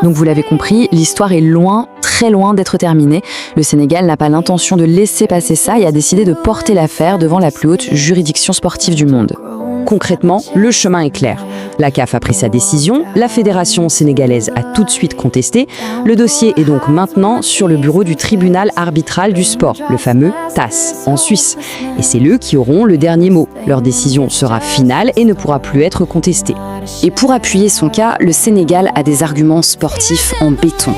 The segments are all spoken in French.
Donc vous l'avez compris, l'histoire est loin, très loin d'être terminée. Le Sénégal n'a pas l'intention de laisser passer ça et a décidé de porter l'affaire devant la plus haute juridiction sportive du monde. Concrètement, le chemin est clair. La CAF a pris sa décision, la fédération sénégalaise a tout de suite contesté. Le dossier est donc maintenant sur le bureau du tribunal arbitral du sport, le fameux TAS, en Suisse. Et c'est eux qui auront le dernier mot. Leur décision sera finale et ne pourra plus être contestée. Et pour appuyer son cas, le Sénégal a des arguments sportifs en béton.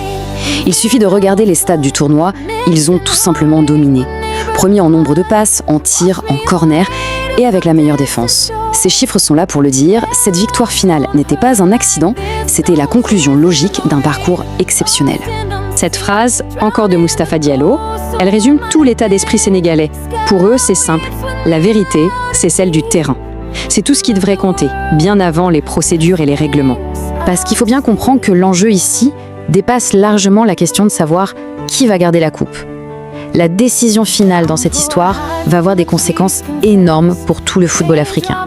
Il suffit de regarder les stats du tournoi, ils ont tout simplement dominé. Premier en nombre de passes, en tir, en corner et avec la meilleure défense. Ces chiffres sont là pour le dire, cette victoire finale n'était pas un accident, c'était la conclusion logique d'un parcours exceptionnel. Cette phrase, encore de Mustapha Diallo, elle résume tout l'état d'esprit sénégalais. Pour eux, c'est simple, la vérité, c'est celle du terrain. C'est tout ce qui devrait compter, bien avant les procédures et les règlements. Parce qu'il faut bien comprendre que l'enjeu ici dépasse largement la question de savoir qui va garder la coupe. La décision finale dans cette histoire va avoir des conséquences énormes pour tout le football africain.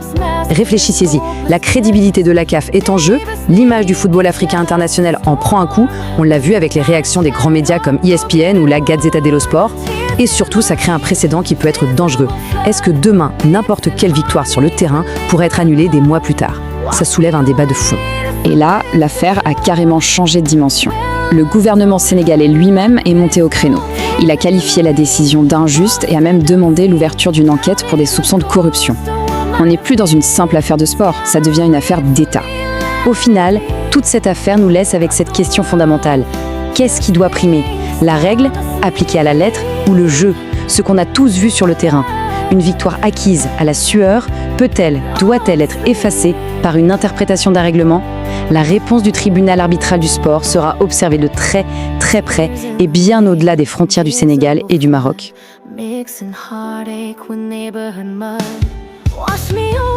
Réfléchissez-y, la crédibilité de la CAF est en jeu, l'image du football africain international en prend un coup, on l'a vu avec les réactions des grands médias comme ESPN ou la Gazzetta dello Sport, et surtout ça crée un précédent qui peut être dangereux. Est-ce que demain, n'importe quelle victoire sur le terrain pourrait être annulée des mois plus tard? Ça soulève un débat de fond. Et là, l'affaire a carrément changé de dimension. Le gouvernement sénégalais lui-même est monté au créneau. Il a qualifié la décision d'injuste et a même demandé l'ouverture d'une enquête pour des soupçons de corruption. On n'est plus dans une simple affaire de sport, ça devient une affaire d'État. Au final, toute cette affaire nous laisse avec cette question fondamentale. Qu'est-ce qui doit primer? La règle, appliquée à la lettre, ou le jeu, ce qu'on a tous vu sur le terrain? Une victoire acquise à la sueur, peut-elle, doit-elle être effacée par une interprétation d'un règlement? La réponse du tribunal arbitral du sport sera observée de très, très près et bien au-delà des frontières du Sénégal et du Maroc. Mixing heartache with neighborhood mud. Wash me away.